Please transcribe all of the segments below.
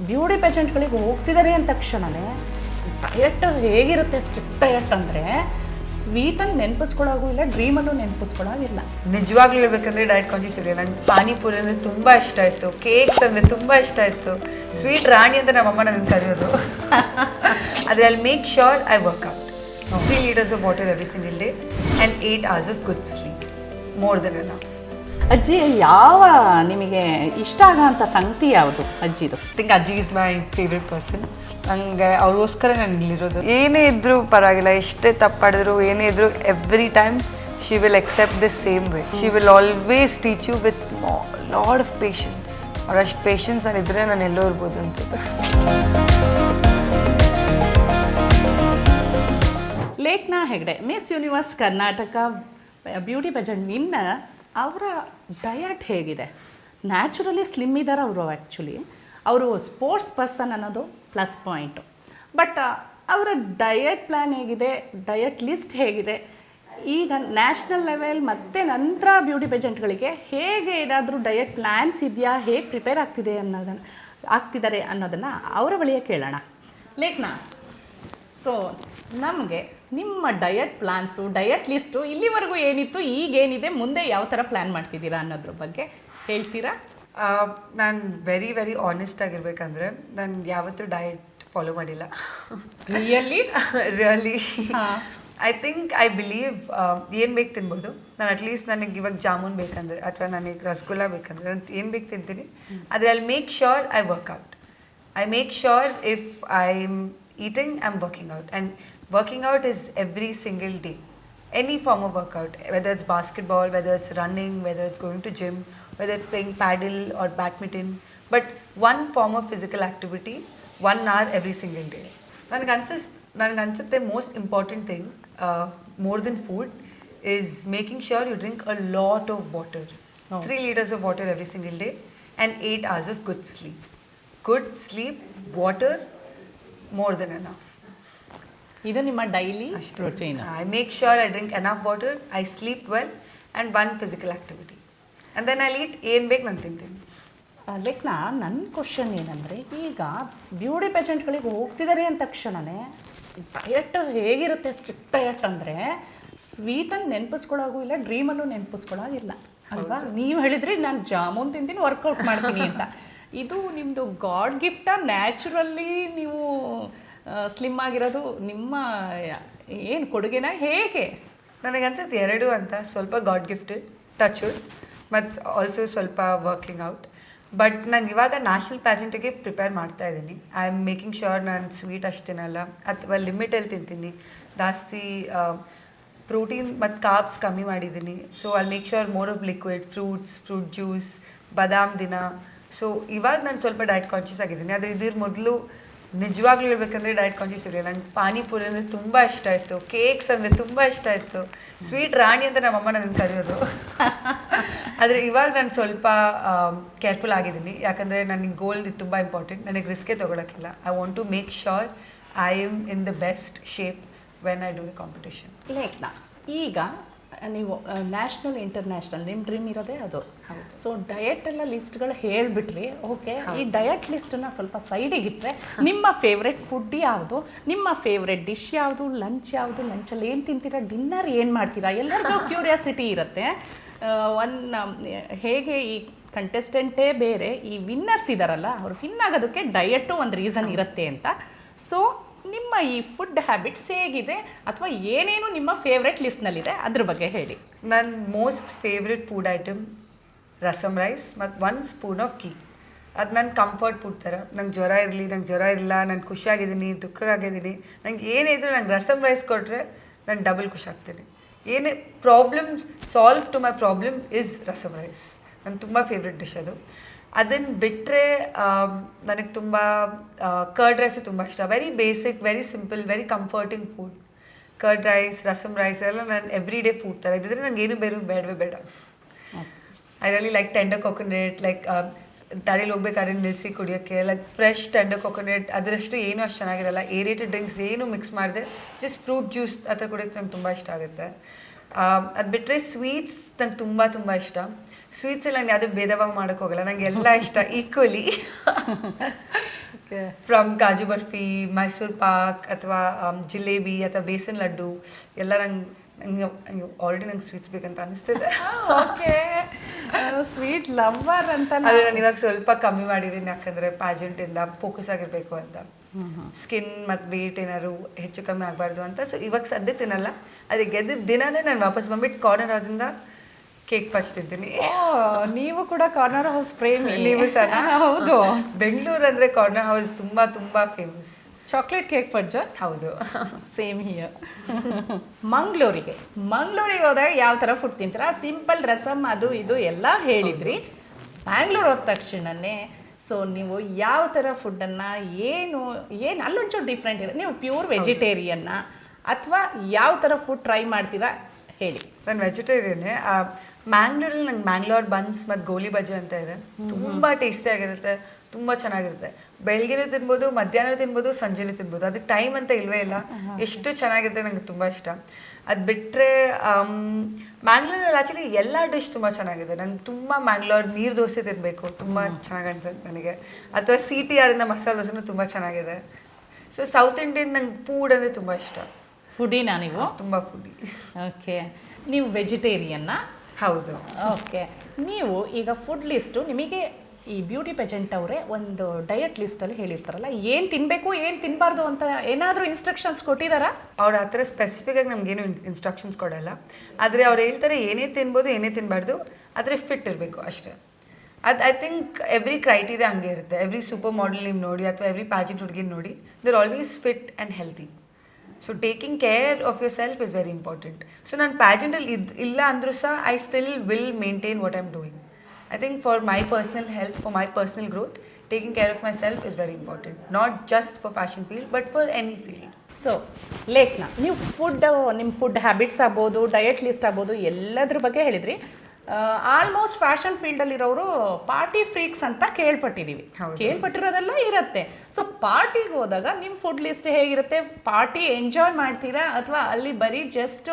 Beauty ಪೇಷೆಂಟ್ಗಳಿಗೆ ಹೋಗ್ತಿದ್ದಾರೆ ಅಂದ ತಕ್ಷಣವೇ ಡಯಟ್ ಹೇಗಿರುತ್ತೆ ಸ್ಟ್ರಿಕ್ಟ್ ಡಯಟ್ ಅಂದರೆ ಸ್ವೀಟನ್ನು ನೆನಪಿಸ್ಕೊಳ್ಳೋಗೂ ಇಲ್ಲ, ಡ್ರೀಮಲ್ಲೂ ನೆನಪಿಸ್ಕೊಳ್ಳೋದಿಲ್ಲ. ನಿಜವಾಗ್ಲೂ ಹೇಳ್ಬೇಕಂದ್ರೆ ಡಯಟ್ ಕಾನ್ಶಿಯಸ್ ಇರಲಿಲ್ಲ. ನಂಗೆ ಪಾನಿಪುರಿ ಅಂದರೆ ತುಂಬ ಇಷ್ಟ ಆಯಿತು, ಕೇಕ್ಸ್ ಅಂದರೆ ತುಂಬ ಇಷ್ಟ ಆಯಿತು, ಸ್ವೀಟ್ ರಾಣಿ ಅಂತ ನಮ್ಮಮ್ಮ ನನ್ನ ಕರೆಯೋದು. ಆದರೆ I make sure I work out 3 liters of water every single day and 8 hours of good sleep, more than enough. ಅಜ್ಜಿ ಯಾವ ನಿಮಗೆ ಇಷ್ಟ ಆಗೋಂಥ ಸಂಗತಿ ಯಾವುದು ಅಜ್ಜಿದು? ಐ ಥಿಂಕ್ ಅಜ್ಜಿ ಇಸ್ ಮೈ ಫೇವ್ರೆಟ್ ಪರ್ಸನ್. ನಂಗೆ ಅವ್ರಿಗೋಸ್ಕರ ನಾನು ಇಲ್ಲಿರೋದು. ಏನೇ ಇದ್ದರೂ ಪರವಾಗಿಲ್ಲ, ಎಷ್ಟೇ ತಪ್ಪಾಡಿದ್ರು ಏನೇ ಇದ್ದರೂ every time she will accept this same way. She will always teach you with lot of patience. ಅವರಷ್ಟು ಪೇಷನ್ಸ್ ನಾನು ಇದ್ದರೆ ನಾನು ಎಲ್ಲೋ ಇರ್ಬೋದು ಅನ್ಸುತ್ತೆ. Lekhana Hegde, Miss Universe Karnataka beauty pageant winner. ಅವರ ಡಯಟ್ ಹೇಗಿದೆ? ನ್ಯಾಚುರಲಿ ಸ್ಲಿಮ್ ಇದ್ದಾರೆ ಅವರು. ಆ್ಯಕ್ಚುಲಿ ಅವರು ಸ್ಪೋರ್ಟ್ಸ್ ಪರ್ಸನ್ ಅನ್ನೋದು ಪ್ಲಸ್ ಪಾಯಿಂಟು. ಬಟ್ ಅವರ ಡಯಟ್ ಪ್ಲ್ಯಾನ್ ಹೇಗಿದೆ, ಡಯಟ್ ಲಿಸ್ಟ್ ಹೇಗಿದೆ, ಈಗ ನ್ಯಾಷನಲ್ ಲೆವೆಲ್ ಮತ್ತು ನಂತರ ಬ್ಯೂಟಿ ಪೇಜೆಂಟ್ಗಳಿಗೆ ಹೇಗೆ ಏನಾದರೂ ಡಯಟ್ ಪ್ಲ್ಯಾನ್ಸ್ ಇದೆಯಾ, ಹೇಗೆ ಪ್ರಿಪೇರ್ ಆಗ್ತಿದ್ದಾರೆ ಅನ್ನೋದನ್ನು ಅವರ ಬಳಿಯೇ ಕೇಳೋಣ. ಲೇಖನಾ, ಸೊ ನಮಗೆ ನಿಮ್ಮ ಡಯಟ್ ಪ್ಲಾನ್ಸು, ಡಯಟ್ ಲಿಸ್ಟು ಇಲ್ಲಿವರೆಗೂ ಏನಿತ್ತು, ಈಗೇನಿದೆ, ಮುಂದೆ ಯಾವ ಥರ ಪ್ಲ್ಯಾನ್ ಮಾಡ್ತಿದ್ದೀರಾ ಅನ್ನೋದ್ರ ಬಗ್ಗೆ ಹೇಳ್ತೀರಾ? ನಾನು ವೆರಿ ಆನೆಸ್ಟ್ ಆಗಿರ್ಬೇಕಂದ್ರೆ ನಾನು ಯಾವತ್ತೂ ಡಯಟ್ ಫಾಲೋ ಮಾಡಿಲ್ಲ. Really I think I believe ಏನು ಬೇಕು ತಿನ್ಬೋದು. ನಾನು ಅಟ್ಲೀಸ್ಟ್ ನನಗೆ ಇವಾಗ ಜಾಮೂನ್ ಬೇಕಂದ್ರೆ ಅಥವಾ ನನಗೆ ರಸಗುಲ್ಲ ಬೇಕಂದ್ರೆ ನಾನು ಏನು ಬೇಕು ತಿಂತೀನಿ. ಆದರೆ I make sure I work out. I make sure if I am eating, I'm working out, and working out is every single day. Any form of workout, whether it's basketball, whether it's running, whether it's going to gym, whether it's playing paddle or badminton, but one form of physical activity, 1 hour every single day. ನನಗೆ ಅನ್ಸುತ್ತೆ most important thing, more than food, is making sure you drink a lot of water. 3 liters of water every single day and 8 hours of good sleep. Good sleep, water, more than enough. ಇದು ನಿಮ್ಮ daily routine. I make sure I drink enough water, I sleep well, and one physical activity. And then I'll eat ಏನು ಬೇಕು ನಾನು ತಿಂತೀನಿ. ಲೇಖನಾ, ನನ್ನ question ಏನಂದರೆ, ಈಗ beauty ಪೇಷೆಂಟ್ಗಳಿಗೆ ಹೋಗ್ತಿದ್ದಾರೆ ಅಂದ ತಕ್ಷಣವೇ ಡಯಟ್ ಹೇಗಿರುತ್ತೆ ಸ್ಟ್ರಿಕ್ಟ್ ಡಯಟ್ ಅಂದರೆ ಸ್ವೀಟನ್ನು ನೆನಪಿಸ್ಕೊಳ್ಳೋಗೂ ಇಲ್ಲ, ಡ್ರೀಮಲ್ಲೂ ನೆನಪಿಸ್ಕೊಳ್ಳೋದಿಲ್ಲ ಅಲ್ವಾ? ನೀವು ಹೇಳಿದ್ರಿ ನಾನು ಜಾಮೂನ್ ತಿಂತೀನಿ, ವರ್ಕೌಟ್ ಮಾಡ್ತೀನಿ ಅಂತ. ಇದು ನಿಮ್ಮದು ಗಾಡ್ ಗಿಫ್ಟಾ, ನ್ಯಾಚುರಲಿ ನೀವು ಸ್ಲಿಮ್ ಆಗಿರೋದು ನಿಮ್ಮ ಏನು ಕೊಡುಗೆನಾ, ಹೇಗೆ? ನನಗನ್ಸುತ್ತೆ ಎರಡೂ ಅಂತ. ಸ್ವಲ್ಪ ಗಾಡ್ ಗಿಫ್ಟೆಡ್, ಟಚ್ ವುಡ್, ಮತ್ತು ಆಲ್ಸೋ ಸ್ವಲ್ಪ ವರ್ಕಿಂಗ್ ಔಟ್. ಬಟ್ ನಾನು ಇವಾಗ ನ್ಯಾಷನಲ್ ಪ್ಯಾಜೆಂಟಿಗೆ ಪ್ರಿಪೇರ್ ಮಾಡ್ತಾ ಇದ್ದೀನಿ. ಐ ಆಮ್ ಮೇಕಿಂಗ್ ಶ್ಯೂರ್ ನಾನು ಸ್ವೀಟ್ ಅಷ್ಟು ತಿನ್ನಲ್ಲ, ಅಥವಾ ಲಿಮಿಟಲ್ಲಿ ತಿಂತೀನಿ. ಜಾಸ್ತಿ ಪ್ರೋಟೀನ್ ಮತ್ತು ಕಾರ್ಬ್ಸ್ ಕಮ್ಮಿ ಮಾಡಿದ್ದೀನಿ. So I make sure more of liquid fruits, fruit juice, ಬಾದಾಮ್ ದಿನ. ಸೊ ಇವಾಗ ನಾನು ಸ್ವಲ್ಪ ಡಯಟ್ ಕಾನ್ಷಿಯಸ್ ಆಗಿದ್ದೀನಿ. ಆದರೆ ಇದ್ರ ಮೊದಲು ನಿಜವಾಗ್ಲೂ ಹೇಳ್ಬೇಕಂದ್ರೆ ಡಯಟ್ ಕಾನ್ಷಿಯಸ್ ಇರಲಿಲ್ಲ. ನಂಗೆ ಪಾನಿಪುರಿ ಅಂದರೆ ತುಂಬ ಇಷ್ಟ ಆಯಿತು, ಕೇಕ್ಸ್ ಅಂದರೆ ತುಂಬ ಇಷ್ಟ ಆಯಿತು, ಸ್ವೀಟ್ ರಾಣಿ ಅಂತ ನಮ್ಮಮ್ಮ ನನ್ನ ಕರೆಯೋದು. ಆದರೆ ಇವಾಗ ನಾನು ಸ್ವಲ್ಪ ಕೇರ್ಫುಲ್ ಆಗಿದ್ದೀನಿ. ಯಾಕಂದರೆ ನನಗೆ ಗೋಲ್ ತುಂಬ ಇಂಪಾರ್ಟೆಂಟ್. ನನಗೆ ರಿಸ್ಕೇ ತೊಗೊಳಕ್ಕಿಲ್ಲ. I want to make sure I am in the best shape when I do the competition. Lekhana, ಈಗ ನೀವು ನ್ಯಾಷನಲ್ ಇಂಟರ್ನ್ಯಾಷನಲ್ ನಿಮ್ಮ ಡ್ರೀಮ್ ಇರೋದೇ ಅದು. ಸೊ ಡಯಟ್ ಎಲ್ಲ ಲಿಸ್ಟ್ಗಳು ಹೇಳಿಬಿಟ್ರಿ, ಓಕೆ. ಈ ಡಯಟ್ ಲಿಸ್ಟನ್ನು ಸ್ವಲ್ಪ ಸೈಡಿಗಿಟ್ಟರೆ ನಿಮ್ಮ ಫೇವ್ರೆಟ್ ಫುಡ್ ಯಾವುದು, ನಿಮ್ಮ ಫೇವ್ರೆಟ್ ಡಿಶ್ ಯಾವುದು, ಲಂಚ್ ಯಾವುದು, ಲಂಚಲ್ಲಿ ಏನು ತಿಂತೀರಾ, ಡಿನ್ನರ್ ಏನು ಮಾಡ್ತೀರಾ, ಎಲ್ಲರಿಗೂ ಕ್ಯೂರಿಯಾಸಿಟಿ ಇರುತ್ತೆ. ಹೇಗೆ ಈ ಕಂಟೆಸ್ಟೆಂಟೇ ಬೇರೆ, ಈ ವಿನ್ನರ್ಸ್ ಇದ್ದಾರಲ್ಲ, ಅವ್ರು ವಿನ್ ಆಗೋದಕ್ಕೆ ಡಯಟು ಒಂದು ರೀಸನ್ ಇರುತ್ತೆ ಅಂತ. ಸೊ ನಿಮ್ಮ ಈ ಫುಡ್ ಹ್ಯಾಬಿಟ್ಸ್ ಹೇಗಿದೆ, ಅಥವಾ ಏನೇನು ನಿಮ್ಮ ಫೇವ್ರೆಟ್ ಲಿಸ್ಟ್ನಲ್ಲಿದೆ ಅದ್ರ ಬಗ್ಗೆ ಹೇಳಿ. ನನ್ನ most favourite food item rasam rice ಮತ್ತು 1 ಸ್ಪೂನ್ ಆಫ್ ಗೀ. ಅದು ನನ್ನ ಕಂಫರ್ಟ್ ಫುಡ್ ಥರ. ನಂಗೆ ಜ್ವರ ಇರಲಿ, ನಂಗೆ ಜ್ವರ ಇಲ್ಲ, ನಾನು ಖುಷಿಯಾಗಿದ್ದೀನಿ, ದುಃಖವಾಗಿದ್ದೀನಿ, ನಂಗೆ ಏನೇ ಇದ್ದರೂ ನಂಗೆ ರಸಮ್ ರೈಸ್ ಕೊಟ್ಟರೆ ನಾನು ಡಬಲ್ ಖುಷಿ ಆಗ್ತೀನಿ. ಏನೇ problem solve to my problem is rasam rice. ನನ್ನ ತುಂಬ ಫೇವ್ರೆಟ್ ಡಿಶ್ ಅದು. ಅದನ್ನು ಬಿಟ್ಟರೆ ನನಗೆ ತುಂಬ ಕರ್ಡ್ ರೈಸು ತುಂಬ ಇಷ್ಟ. Very basic, very simple, very comforting food. Curd rice, rasam rice ಎಲ್ಲ ನಾನು ಎವ್ರಿ ಡೇ ಫುಡ್ ಥರ ಇದ್ದಿದ್ರೆ ನಂಗೆ ಏನು ಬೇಡವೇ ಬೇಡ. I really like tender coconut, like ದಾರಿಲಿ ಹೋಗ್ಬೇಕಾದ್ರೆ ನಿಲ್ಲಿಸಿ ಕುಡಿಯೋಕ್ಕೆ, ಲೈಕ್ ಫ್ರೆಶ್ ಟೆಂಡರ್ ಕೊಕೊನೆಟ್. ಅದರಷ್ಟು ಏನೂ ಅಷ್ಟು ಚೆನ್ನಾಗಿರಲ್ಲ. ಏರೇಟೆಡ್ ಡ್ರಿಂಕ್ಸ್ ಏನು ಮಿಕ್ಸ್ ಮಾಡಿದೆ, ಜಸ್ಟ್ ಫ್ರೂಟ್ ಜ್ಯೂಸ್ ಆ ಥರ ಕುಡಿಯೋಕ್ಕೆ ನಂಗೆ ತುಂಬ ಇಷ್ಟ ಆಗುತ್ತೆ. ಅದು ಬಿಟ್ಟರೆ ಸ್ವೀಟ್ಸ್ ನಂಗೆ ತುಂಬ ಇಷ್ಟ. ಸ್ವೀಟ್ಸಲ್ಲಿ ನಾನು ಯಾವುದೇ ಭೇದ ಭಾವ ಮಾಡೋಕ್ಕೆ ಹೋಗಲ್ಲ. ನನಗೆ ಎಲ್ಲ ಇಷ್ಟ equally. Okay from kaju barfi, Mysuru Pak ಅಥವಾ ಜಿಲೇಬಿ ಅಥವಾ ಬೇಸನ್ ಲಡ್ಡು ಎಲ್ಲ ನಂಗೆ ಆಲ್ರೆಡಿ ನಂಗೆ ಸ್ವೀಟ್ಸ್ ಬೇಕಂತ ಅನಿಸ್ತಿದೆ. ಓಕೆ ಸ್ವೀಟ್ ಲವರ್ ಅಂತ ಆದರೆ ನಾನು ಇವಾಗ ಸ್ವಲ್ಪ ಕಮ್ಮಿ ಮಾಡಿದ್ದೀನಿ, ಯಾಕಂದರೆ ಪ್ಯಾಜೆಂಟಿಂದ ಫೋಕಸ್ ಆಗಿರಬೇಕು ಅಂತ. ಸ್ಕಿನ್ ಮತ್ತು ವೇಟ್ ಏನಾದ್ರು ಹೆಚ್ಚು ಕಮ್ಮಿ ಆಗಬಾರ್ದು ಅಂತ. ಸೊ ಇವಾಗ ಸದ್ಯ ತಿನ್ನಲ್ಲ, ಅದಕ್ಕೆ ಗೆದ್ದಿದ್ದ ದಿನನೇ ನಾನು ವಾಪಸ್ ಬಂದ್ಬಿಟ್ಟು ಕಾರ್ನರ್ ಹೌಸಿಂದ ಕೇಕ್ ಪಚ್ತಿದ್ದೀನಿ. ನೀವು ಕೂಡ ಕಾರ್ನರ್ ಹೌಸ್ ಪ್ರೇಮಿ. ನೀವು ಸಹ? ಹೌದು. ಬೆಂಗಳೂರು ಅಂದರೆ ಕಾರ್ನರ್ ಹೌಸ್ ತುಂಬ ತುಂಬ ಫೇಮಸ್. Chocolate cake fudge. ಹೌದು. Same here. ಮಂಗಳೂರಿಗೆ ಹೋದಾಗ ಯಾವ ಥರ ಫುಡ್ ತಿಂತೀರಾ? ಸಿಂಪಲ್ ರಸಮ್ ಅದು ಇದು ಎಲ್ಲ ಹೇಳಿದ್ರಿ. ಬ್ಯಾಂಗ್ಳೂರ್ ಹೋದ ತಕ್ಷಣನೇ ಸೊ ನೀವು ಯಾವ ಥರ ಫುಡ್ಡನ್ನು ಏನು ಅಲ್ಲೊಂಚೂರು ಡಿಫ್ರೆಂಟ್ ಇದೆ. ನೀವು ಪ್ಯೂರ್ ವೆಜಿಟೇರಿಯನ್ನ ಅಥವಾ ಯಾವ ಥರ ಫುಡ್ ಟ್ರೈ ಮಾಡ್ತೀರಾ ಹೇಳಿ. ನಾನು ವೆಜಿಟೇರಿಯನ್ನೇ. ಮ್ಯಾಂಗ್ಳೂರಲ್ಲಿ ನಂಗೆ ಮ್ಯಾಂಗ್ಳೂರ್ ಬನ್ಸ್ ಮತ್ತು ಗೋಲಿ ಬಜ್ಜಿ ಅಂತ ಇದೆ, ತುಂಬ ಟೇಸ್ಟಿಯಾಗಿರುತ್ತೆ, ತುಂಬ ಚೆನ್ನಾಗಿರುತ್ತೆ. ಬೆಳಗ್ಗೆನೂ ತಿನ್ಬೋದು, ಮಧ್ಯಾಹ್ನ ತಿನ್ಬೋದು, ಸಂಜೆನೂ ತಿನ್ಬೋದು, ಅದಕ್ಕೆ ಟೈಮ್ ಅಂತ ಇಲ್ವೇ ಇಲ್ಲ. ಎಷ್ಟು ಚೆನ್ನಾಗಿರುತ್ತೆ, ನಂಗೆ ತುಂಬ ಇಷ್ಟ. ಅದು ಬಿಟ್ಟರೆ ಮ್ಯಾಂಗ್ಳೂರಲ್ಲಿ ಆ್ಯಕ್ಚುಲಿ ಎಲ್ಲ ಡಿಶ್ ತುಂಬ ಚೆನ್ನಾಗಿದೆ. ನಂಗೆ ತುಂಬ ಮ್ಯಾಂಗ್ಳೂರ್ ನೀರು ದೋಸೆ ತಿನ್ನಬೇಕು, ತುಂಬ ಚೆನ್ನಾಗಿ ಅನ್ಸುತ್ತೆ ನನಗೆ. ಅಥವಾ CTR ಇಂದ ಮಸಾಲೆ ದೋಸೆನೂ ತುಂಬ ಚೆನ್ನಾಗಿದೆ. ಸೊ ಸೌತ್ ಇಂಡಿಯನ್ ನಂಗೆ ಫುಡ್ ಅಂದರೆ ತುಂಬ ಇಷ್ಟ. ಫುಡಿನಾ ನೀವು? ತುಂಬ ಫುಡಿ. ಓಕೆ. ನೀವು ವೆಜಿಟೇರಿಯನ್ನ? ಹೌದು. ಓಕೆ. ನೀವು ಈಗ ಫುಡ್ ಲಿಸ್ಟು ನಿಮಗೆ ಈ ಬ್ಯೂಟಿ ಪೆಜೆಂಟ್ ಅವರೇ ಒಂದು ಡಯಟ್ ಲಿಸ್ಟಲ್ಲಿ ಹೇಳಿರ್ತಾರಲ್ಲ, ಏನು ತಿನ್ನಬೇಕು ಏನು ತಿನ್ನಬಾರ್ದು ಅಂತ ಏನಾದರೂ ಇನ್ಸ್ಟ್ರಕ್ಷನ್ಸ್ ಕೊಟ್ಟಿದ್ದಾರಾ? ಅವ್ರು ಆ ಥರ ಸ್ಪೆಸಿಫಿಕಾಗಿ ನಮಗೇನು ಇನ್ಸ್ಟ್ರಕ್ಷನ್ಸ್ ಕೊಡಲ್ಲ. ಆದರೆ ಅವ್ರು ಹೇಳ್ತಾರೆ ಏನೇ ತಿನ್ಬೋದು ಏನೇ ತಿನ್ನಬಾರ್ದು, ಆದರೆ ಫಿಟ್ ಇರಬೇಕು ಅಷ್ಟೇ. ಅದು ಐ ಥಿಂಕ್ ಎವ್ರಿ ಕ್ರೈಟೀರಿಯಾ ಹಂಗೆ ಇರುತ್ತೆ. ಎವ್ರಿ ಸೂಪರ್ ಮಾಡೆಲ್ ನೀವು ನೋಡಿ ಅಥವಾ ಎವ್ರಿ ಪ್ಯಾಜೆಂಟ್ ಹುಡುಗಿನ ನೋಡಿ, there always fit and healthy. So taking care of yourself is very important. So ನಾನು ಪ್ಯಾಜೆಂಟಲ್ಲಿ ಇಲ್ಲ ಅಂದರೂ ಸಹ I still will maintain what I am doing. I think for my personal health, for my personal growth, taking care of myself is very important. Not just for fashion field, but for any field. So ಲೇಖನ, ನೀವು ನಿಮ್ಮ food habits ಆಗ್ಬೋದು, diet list ಆಗ್ಬೋದು, ಎಲ್ಲದ್ರ ಬಗ್ಗೆ ಹೇಳಿದ್ರಿ. Almost fashion ಫೀಲ್ಡಲ್ಲಿರೋರು party freaks ಅಂತ ಕೇಳ್ಪಟ್ಟಿದ್ದೀವಿ. ಕೇಳ್ಪಟ್ಟಿರೋದೆಲ್ಲ ಇರುತ್ತೆ. ಸೊ ಪಾರ್ಟಿಗೆ ಹೋದಾಗ ನಿಮ್ಮ ಫುಡ್ ಲಿಸ್ಟ್ ಹೇಗಿರುತ್ತೆ? ಪಾರ್ಟಿ ಎಂಜಾಯ್ ಮಾಡ್ತೀರಾ ಅಥವಾ ಅಲ್ಲಿ ಬರೀ ಜಸ್ಟ್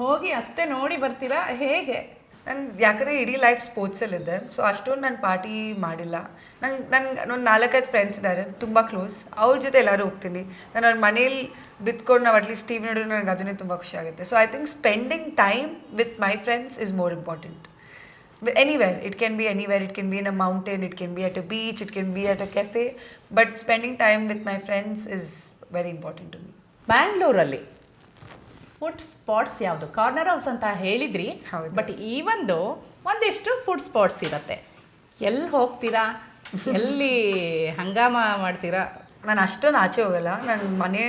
ಹೋಗಿ ಅಷ್ಟೇ ನೋಡಿ ಬರ್ತೀರಾ, ಹೇಗೆ? ನಾನು ಯಾಕಂದರೆ ಇಡೀ ಲೈಫ್ ಸ್ಪೋರ್ಟ್ಸಲ್ಲಿದ್ದೆ, ಸೊ ಅಷ್ಟೊಂದು ನಾನು ಪಾರ್ಟಿ ಮಾಡಿಲ್ಲ. ನಂಗೆ ಒಂದು 4-5 ಫ್ರೆಂಡ್ಸ್ ಇದ್ದಾರೆ ತುಂಬ ಕ್ಲೋಸ್, ಅವ್ರ ಜೊತೆ ಎಲ್ಲರೂ ಹೋಗ್ತೀನಿ. ನಾನು ಅವ್ರ ಮನೇಲಿ ಬಿತ್ಕೊಂಡು ನಾವು ಅಟ್ಲೀಸ್ಟ್ ಟಿವಿ ನೋಡಿದ್ರೆ ನನಗೆ ಅದನ್ನೇ ತುಂಬ ಖುಷಿ ಆಗುತ್ತೆ. So I think spending time with my friends is more important. Anywhere, it can be anywhere, it can be in a mountain, it can be at a beach, it can be at a cafe, but spending time with my friends is very important to me. ಬ್ಯಾಂಗ್ಳೂರಲ್ಲಿ food spots ಯಾವುದು? Corner house ಅಂತ ಹೇಳಿದ್ರಿ, but ಈ ಒಂದಿಷ್ಟು food spots ಇರುತ್ತೆ. ಎಲ್ಲಿ ಹೋಗ್ತೀರಾ? ಎಲ್ಲಿ ಹಂಗಾಮ ಮಾಡ್ತೀರಾ? ನಾನು ಅಷ್ಟೊಂದು ಆಚೆ ಹೋಗಲ್ಲ. ನನ್ನ ಮನೆ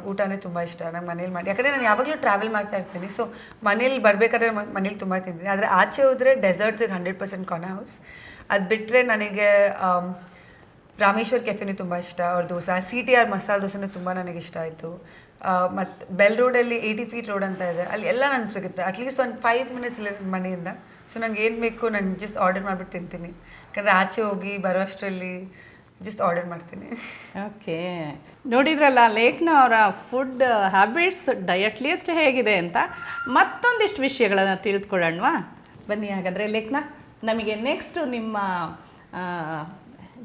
ಊಟನೇ ತುಂಬ ಇಷ್ಟ. ನಂಗೆ ಮನೇಲಿ ಮಾಡಿ, ಯಾಕಂದರೆ ನಾನು ಯಾವಾಗಲೂ ಟ್ರಾವೆಲ್ ಮಾಡ್ತಾ ಇರ್ತೀನಿ. ಸೊ ಮನೇಲಿ ಬರಬೇಕಾದ್ರೆ ಮನೇಲಿ ತುಂಬ ತಿಂತೀನಿ. ಆದರೆ ಆಚೆ ಹೋದರೆ ಡೆಸರ್ಟ್ಸಿಗೆ 100% ಕಾರ್ನರ್ ಹೌಸ್. ಅದು ಬಿಟ್ಟರೆ ನನಗೆ ರಾಮೇಶ್ವರ್ ಕೆಫೆನೂ ತುಂಬ ಇಷ್ಟ, ಅವ್ರ ದೋಸೆ. CTR ಮಸಾಲೆ ದೋಸೆನೂ ತುಂಬ ನನಗೆ ಇಷ್ಟ ಆಯಿತು. ಮತ್ತು ಬೆಲ್ ರೋಡಲ್ಲಿ 80 feet ರೋಡ್ ಅಂತ ಇದೆ, ಅಲ್ಲಿ ಎಲ್ಲ ನಂಗೆ ಸಿಗುತ್ತೆ. ಅಟ್ಲೀಸ್ಟ್ ಒಂದು 5 minutes ಇಲ್ಲ ಮನೆಯಿಂದ. ಸೊ ನಂಗೆ ಏನು ಬೇಕು ನಾನು ಜಸ್ಟ್ ಆರ್ಡರ್ ಮಾಡಿಬಿಟ್ಟು ತಿಂತೀನಿ. ಯಾಕಂದರೆ ಆಚೆ ಹೋಗಿ ಬರೋ ಅಷ್ಟರಲ್ಲಿ ಜಸ್ಟ್ ಆರ್ಡರ್ ಮಾಡ್ತೀನಿ. ಓಕೆ, ನೋಡಿದ್ರಲ್ಲ ಲೇಖನ ಅವರ ಫುಡ್ ಹ್ಯಾಬಿಟ್ಸ್, ಡಯಟ್ ಲಿಸ್ಟ್ ಹೇಗಿದೆ ಅಂತ. ಮತ್ತೊಂದಿಷ್ಟು ವಿಷಯಗಳನ್ನು ತಿಳಿದುಕೊಳ್ಳೋಣವಾ? ಬನ್ನಿ ಹಾಗಾದರೆ. ಲೇಖನ, ನಮಗೆ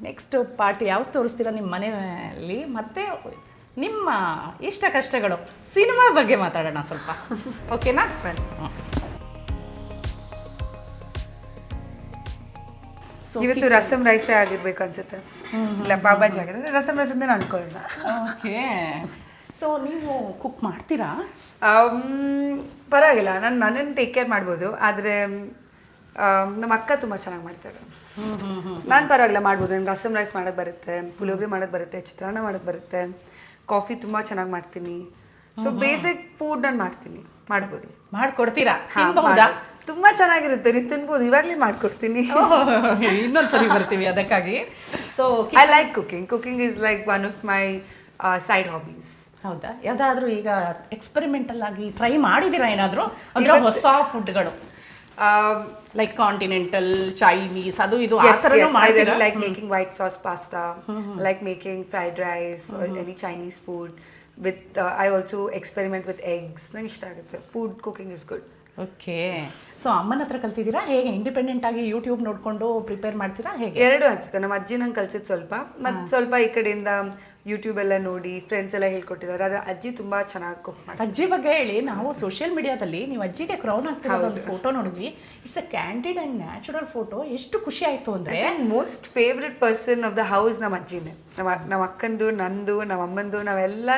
ನೆಕ್ಸ್ಟ್ ಪಾರ್ಟಿ ಯಾವ್ದು ತೋರಿಸ್ತೀರಾ ನಿಮ್ಮ ಮನೆಯಲ್ಲಿ? ಮತ್ತು ನಿಮ್ಮ ಇಷ್ಟ ಕಷ್ಟಗಳು, ಸಿನಿಮಾ ಬಗ್ಗೆ ಮಾತಾಡೋಣ ಸ್ವಲ್ಪ. ಓಕೆನಾ? ಇವತ್ತು ರಸಮ್ ರೈಸೇ ಆಗಿರ್ಬೇಕು ಅನ್ಸುತ್ತೆ. ಇಲ್ಲ ಬಾಬಾಜಿ ಆಗಿದ್ರೆ ರಸಮ್ ರೈಸ್ ಅಂತ ಅನ್ಕೊಳ್ಳೋಣ. ಓಕೆ. ಸೊ ನೀವು ಕುಕ್ ಮಾಡ್ತೀರಾ? ಪರವಾಗಿಲ್ಲ, ನಾನು ನನ್ನನ್ನು ಟೇಕ್ ಕೇರ್ ಮಾಡ್ಬೋದು. ಆದರೆ ನಮ್ಮ ಅಕ್ಕ ತುಂಬ ಚೆನ್ನಾಗಿ ಮಾಡ್ತಾರೆ. ನಾನು ಪರವಾಗಿಲ್ಲ ಮಾಡ್ಬೋದು. ನನಗೆ ರಸಮ್ ರೈಸ್ ಮಾಡೋಕ್ಕೆ ಬರುತ್ತೆ, ಪುಳಿಯೋಗರೆ ಮಾಡೋಕ್ಕೆ ಬರುತ್ತೆ, ಚಿತ್ರಾನ್ನ ಮಾಡೋಕ್ಕೆ ಬರುತ್ತೆ, ಕಾಫಿ ತುಂಬ ಚೆನ್ನಾಗಿ ಮಾಡ್ತೀನಿ. ಸೊ ಬೇಸಿಕ್ ಫುಡ್ ನಾನು ಮಾಡ್ಬೋದು. ಮಾಡ್ಕೊಡ್ತೀರಾ? ತುಂಬ ಚೆನ್ನಾಗಿರುತ್ತೆ, ನೀವು ತಿನ್ಬೋದು. ಇವಾಗಲೇ ಮಾಡ್ಕೊಡ್ತೀನಿ. ಇನ್ನೊಂದ್ಸರಿ ಬರ್ತೀವಿ ಅದಕ್ಕಾಗಿ. So I like cooking is like one of my side hobbies. ಹೌದಾ? ಯಾವುದಾದ್ರೂ ಈಗ ಎಕ್ಸ್ಪೆರಿಮೆಂಟಲ್ ಆಗಿ ಟ್ರೈ ಮಾಡಿದ್ದೀರಾ ಏನಾದರೂ? ಅಂದರೆ ಹೊಸ ಫುಡ್ಗಳು ಲೈಕ್ ಕಾಂಟಿನೆಂಟಲ್, ಚೈನೀಸ್, ಅದು ಇದು ಆ ಥರನೂ ಮಾಡಿದ್ದೀರಾ? Like making white sauce pasta, like making fried rice, any Chinese food with I also experiment with eggs. ನಂಗೆ ಇಷ್ಟ ಆಗುತ್ತೆ. Food cooking is good. Okay. So ಅಮ್ಮನ ಹತ್ರ ಕಲ್ತಿದ್ದೀರಾ ಹೇಗೆ? ಇಂಡಿಪೆಂಡೆಂಟ್ ಆಗಿ ಯೂಟ್ಯೂಬ್ ನೋಡ್ಕೊಂಡು ಪ್ರಿಪೇರ್ ಮಾಡ್ತೀರಾ ಹೇಗೆ? ಎರಡು ಅನ್ಸುತ್ತೆ. ನಮ್ಮ ಅಜ್ಜಿ ನಂಗೆ ಕಲ್ಸಿದ್ ಸ್ವಲ್ಪ, ಮತ್ತು ಸ್ವಲ್ಪ ಈ ಕಡೆಯಿಂದ ಯೂಟ್ಯೂಬ್ ಎಲ್ಲ ನೋಡಿ ಫ್ರೆಂಡ್ಸ್ ಎಲ್ಲ ಹೇಳ್ಕೊಟ್ಟಿದ್ದಾರೆ. ಆದ್ರೆ ಅಜ್ಜಿ ತುಂಬಾ ಚೆನ್ನಾಗಿ ಕುಕ್ ಮಾಡ್ತಾರೆ. ಅಜ್ಜಿ ಬಗ್ಗೆ ಹೇಳಿ. ನಾವು ಸೋಷಿಯಲ್ ಮೀಡಿಯಾದಲ್ಲಿ ನೀವು ಅಜ್ಜಿಗೆ ಕ್ರೌನ್ ಆಗ್ತಿರೋದು ಒಂದು ಫೋಟೋ ನೋಡಿದ್ವಿ. It's a candid and natural photo. ಎಷ್ಟು ಖುಷಿ ಆಯ್ತು ಅಂದ್ರೆ most favourite person of the house ನಮ್ಮ ಅಜ್ಜಿನೇ. ನಮ್ಮ ಅಕ್ಕಂದು, ನಂದು, ನಮ್ಮ ಅಮ್ಮಂದು, ನಾವೆಲ್ಲ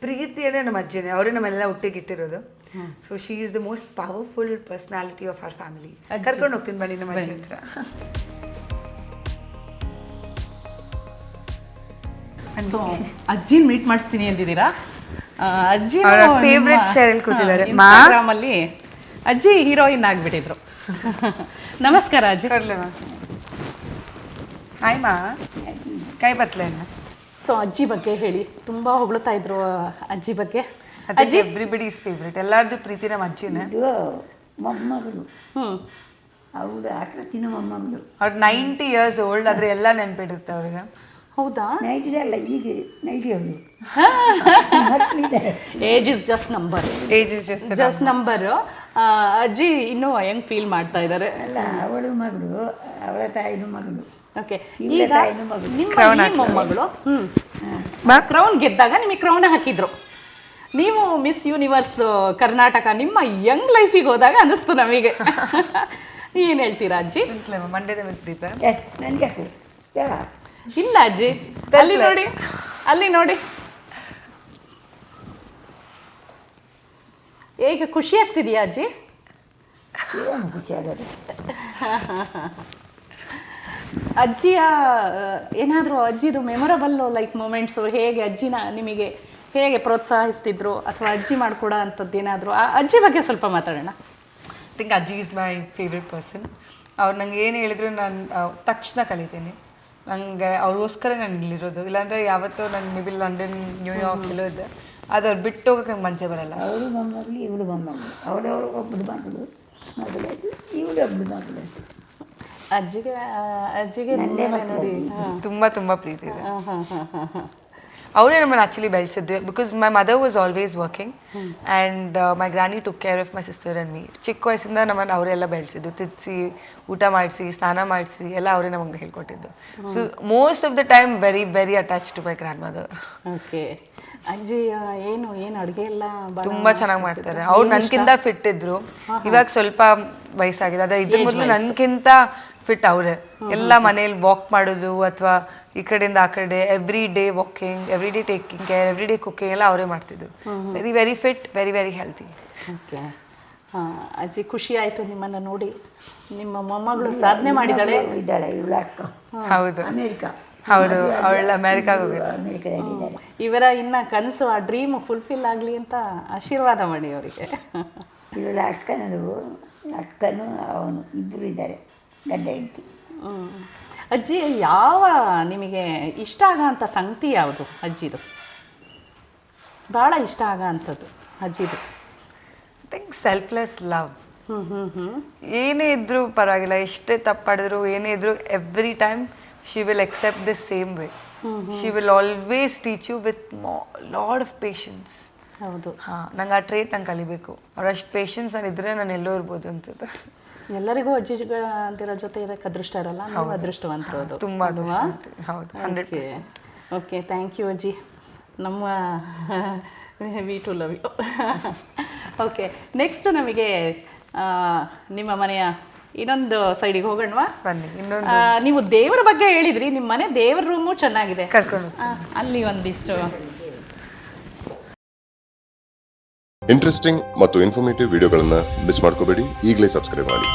ಪ್ರೀತಿ ಅಂದರೆ ನಮ್ಮ ಅಜ್ಜಿನೇ. ಅವರೇ ನಮ್ಮೆಲ್ಲ ಒಟ್ಟಿಗೆ ಇಟ್ಟಿರೋದು. So she is the most powerful personality of our family. ಕರ್ಕೊಂಡು ಹೋಗ್ತೀನಿ ಬನ್ನಿ ನಮ್ಮ ಅಜ್ಜಿ ಹತ್ರ. ಸೊ ಅಜ್ಜಿನ ಮೀಟ್ ಮಾಡಿಸ್ತೀನಿ ಅಂದಿದ್ದೀರಾ. ಅಜ್ಜಿ ಫೇವ್ರೆಟ್ ಶೇರ್ ಕೂತಿದ್ದಾರೆ. ಇನ್ಸ್ಟಾಗ್ರಾಮ್ ಅಲ್ಲಿ ಅಜ್ಜಿ ಹೀರೋಯಿನ್ ಆಗ್ಬಿಟ್ಟಿದ್ರು. ನಮಸ್ಕಾರ ಅಜ್ಜಿ. ಹಾಯ್ ಮಾ, ಕೈ ಬತ್ಲೆ. ಸೊ ಅಜ್ಜಿ ಬಗ್ಗೆ ಹೇಳಿ. ತುಂಬಾ ಹೊಗಳ್ತಾ ಇದ್ರು ಅಜ್ಜಿ ಬಗ್ಗೆ. ಅಜ್ಜಿ ಎವ್ರಿಬಡೀಸ್ ಫೇವ್ರೆಟ್. ಎಲ್ಲಾರ್ದು ಪ್ರೀತಿ ನಮ್ಮ ಅಜ್ಜಿನೇ. ಮೊಮ್ಮಗಳು ಅವಳು ಆಕೃತಿನ ಮೊಮ್ಮಗಳು. ಅವ್ರು 90 years old. ಆದ್ರೆ ಎಲ್ಲ ನೆನ್ಪಿಡುತ್ತೆ ಅವ್ರಿಗೆ. ಹೌದಾ? ನೈಟಿದೆ ಅಲ್ಲ, ಈಗ ನೈಟಿ ಅವಳು. Age is just number. Age is just number. ಅಜ್ಜಿ ಇನ್ನೂ ಹೆಂಗ್ ಫೀಲ್ ಮಾಡ್ತಾ ಇದ್ದಾರೆ? ಅಲ್ಲ, ಅವಳು ಮಗಳು, ಅವಳ ತಾಯಿನ ಮಗಳು. ಓಕೆ. ಇವಳ ಈಗ ತಾಯಿನ ಮಗಳು. ನಿಮ್ಮ ಮೊಮ್ಮಗಳು ಕ್ರೌನ್ ಗೆದ್ದಾಗ ನಿಮಗೆ ಕ್ರೌನ್ ಹಾಕಿದ್ರು. ನೀವು ಮಿಸ್ ಯೂನಿವರ್ಸ್ ಕರ್ನಾಟಕ ನಿಮ್ಮ ಯಂಗ್ ಲೈಫಿಗೆ ಹೋದಾಗ ಅನಿಸ್ತು ನಮಗೆ. ಏನ್ ಹೇಳ್ತೀರಾ ಅಜ್ಜಿ? ಮಂಡ್ಯದ ಪ್ರೀತ ನನಗೆ ಇಲ್ಲ ಅಜ್ಜಿ, ಅಲ್ಲಿ ನೋಡಿ, ಅಲ್ಲಿ ನೋಡಿ. ಈಗ ಖುಷಿ ಆಗ್ತಿದೆಯಾ ಅಜ್ಜಿ? ಏನು ಖುಷಿ ಆಗೋದು. ಅಜ್ಜಿಯ ಏನಾದರೂ ಅಜ್ಜಿದು ಮೆಮೊರಬಲ್ ಲೈಕ್ ಮೂಮೆಂಟ್ಸು ಹೇಗೆ? ಅಜ್ಜಿನ ನಿಮಗೆ ಹೇಗೆ ಪ್ರೋತ್ಸಾಹಿಸ್ತಿದ್ರು ಅಥವಾ ಅಜ್ಜಿ ಮಾಡ್ಕೊಡೋ ಅಂಥದ್ದು ಏನಾದರೂ ಅಜ್ಜಿ ಬಗ್ಗೆ ಸ್ವಲ್ಪ ಮಾತಾಡೋಣ. ಐ ಥಿಂಕ್ ಅಜ್ಜಿ ಈಸ್ ಮೈ ಫೇವ್ರೆಟ್ ಪರ್ಸನ್. ಅವ್ರು ನಂಗೆ ಏನು ಹೇಳಿದ್ರು ನಾನು ತಕ್ಷಣ ಕಲಿತೀನಿ. ನನಗೆ ಅವ್ರಿಗೋಸ್ಕರ ನಾನು ಇಲ್ಲಿರೋದು. ಇಲ್ಲಾಂದರೆ ಯಾವತ್ತೂ ನಾನು ಮೇ ಬಿ ಲಂಡನ್, ನ್ಯೂಯಾರ್ಕ್ ಎಲ್ಲೋ ಇದ್ದೆ. ಅದು ಅವ್ರು ಬಿಟ್ಟು ಹೋಗೋಕೆ ನಂಗೆ ಮನಸ್ಸೇ ಬರಲ್ಲ. ಅವಳು ಮೊಮ್ಮಗಳು, ಇವಳು ಮೊಮ್ಮಗಳು. ಅವಳವರು ಒಬ್ಬಳು ಮಗಳು ಮಗಳಾಯ್ತು, ಇವಳು ಒಬ್ಬಳು ಮಗಳಾಯ್ತು. ಅಜ್ಜಿಗೆ ನೋಡಿ ತುಂಬ ಪ್ರೀತಿ ಇದೆ. ಅವರೇ ನಮ್ಮನ್ನು ಆ್ಯಕ್ಚುಲಿ ಬೆಳೆಸಿದ್ದು. Because my mother was always working and my granny took care of my sister and me. ಚಿಕ್ಕ ವಯಸ್ಸಿಂದ ನಮ್ಮನ್ನು ಅವರೆಲ್ಲ ಬೆಳೆಸಿದ್ದು. ತಿದ್ದಿಸಿ, ಊಟ ಮಾಡಿಸಿ, ಸ್ನಾನ ಮಾಡಿಸಿ ಎಲ್ಲ ಅವರೇ ನಮಗೆ ಹೇಳ್ಕೊಟ್ಟಿದ್ದು. So most of the time very very attach to my grandmother. Okay. ಅಜ್ಜಿ ಏನು ಅಡುಗೆ ಎಲ್ಲ ತುಂಬ ಚೆನ್ನಾಗಿ ಮಾಡ್ತಾರೆ. ಅವ್ರು ನನಗಿಂತ ಫಿಟ್ ಇದ್ರು. ಇವಾಗ ಸ್ವಲ್ಪ ವಯಸ್ಸಾಗಿದೆ. ಅದೇ ಇದ್ರ ಮೊದಲು ನನಗಿಂತ ಫಿಟ್ ಅವರೇ. ಎಲ್ಲ ಮನೇಲಿ ವಾಕ್ ಮಾಡೋದು ಅಥವಾ ಈ ಕಡೆಯಿಂದ ಆ ಕಡೆ every day walking, every day taking care, every day cooking ಎಲ್ಲ ಅವರೇ ಮಾಡ್ತಿದ್ರು. Very very fit, very very healthy. Okay. ಅಜ್ಜಿ ಖುಷಿ ಆಯಿತು ನಿಮ್ಮನ್ನು ನೋಡಿ. ನಿಮ್ಮ ಮೊಮ್ಮಗಳು ಸಾಧನೆ ಮಾಡಿದ್ದಾಳೆ. ಇದ್ದಾಳೆ ಇವಳ ಅಕ್ಕ. ಹೌದು, ಅಮೇರಿಕಾ. ಹೌದು, ಅವಳ ಅಮೆರಿಕಾಗ ಹೋಗಿದ್ದು. ಅಮೇರಿಕಾದಲ್ಲಿದ್ದಾರೆ. ಇವರ ಇನ್ನ ಕನಸು, ಆ ಡ್ರೀಮ್ ಫುಲ್ಫಿಲ್ ಆಗಲಿ ಅಂತ ಆಶೀರ್ವಾದ ಮಾಡಿ ಅವರಿಗೆ. ಇವಳ ಅಕ್ಕನು ಅವನು ಇಬ್ಬರು ಇದ್ದಾರೆ, ಗಂಡ ಹೆಂಡತಿ. ಅಜ್ಜಿ ಯಾವ ನಿಮಗೆ ಇಷ್ಟ ಆಗೋಂಥ ಸಂಗತಿ ಯಾವುದು ಅಜ್ಜಿದು? ಭಾಳ ಇಷ್ಟ ಆಗೋ ಅಂಥದ್ದು ಅಜ್ಜಿದು? I think selfless love. ಏನೇ ಇದ್ರೂ ಪರವಾಗಿಲ್ಲ, ಎಷ್ಟೇ ತಪ್ಪಾಡಿದ್ರು ಏನೇ ಇದ್ರೂ every time she will accept the same way. She will always teach you with lot of patience. ಹೌದು. ನಂಗೆ ಆ ಟ್ರೇಟ್ ನಂಗೆ ಕಲಿಬೇಕು. ಅವ್ರಷ್ಟು ಪೇಷನ್ಸ್ ನಾನು ಇದ್ರೆ ನಾನು ಎಲ್ಲೋ ಇರ್ಬೋದು ಅನ್ಸುತ್ತೆ. ಎಲ್ಲರಿಗೂ ಅಜ್ಜಿಗಳ ಜೊತೆ ಇರೋಕ್ಕೆ ಅದೃಷ್ಟ ಇರಲ್ಲ. ನಾವು ಅದೃಷ್ಟವಂತರು. ತುಂಬ. ಹೌದು, 100%. ಓಕೆ, ಥ್ಯಾಂಕ್ ಯು ಅಜ್ಜಿ. ನಮ್ಮ we too love you. Okay, next ನಮಗೆ ನಿಮ್ಮ ಮನೆಯ ಇನ್ನೊಂದು ಸೈಡಿಗೆ ಹೋಗೋಣವಾ? ಬನ್ನಿ. ಇನ್ನೊಂದು ನೀವು ದೇವರ ಬಗ್ಗೆ ಹೇಳಿದ್ರಿ. ನಿಮ್ಮ ಮನೆ ದೇವರ ರೂಮು ಚೆನ್ನಾಗಿದೆ. ಕರ್ಕೊಂಡು ಅಲ್ಲಿ ಒಂದಿಷ್ಟು ಇಂಟ್ರೆಸ್ಟಿಂಗ್ ಮತ್ತು ಇನ್ಫಾರ್ಮೇಟಿವ್ ವಿಡಿಯೋಗಳನ್ನು ಮಿಸ್ ಮಾಡ್ಕೋಬೇಡಿ. ಈಗಲೇ ಸಬ್ಸ್ಕ್ರೈಬ್ ಮಾಡಿ.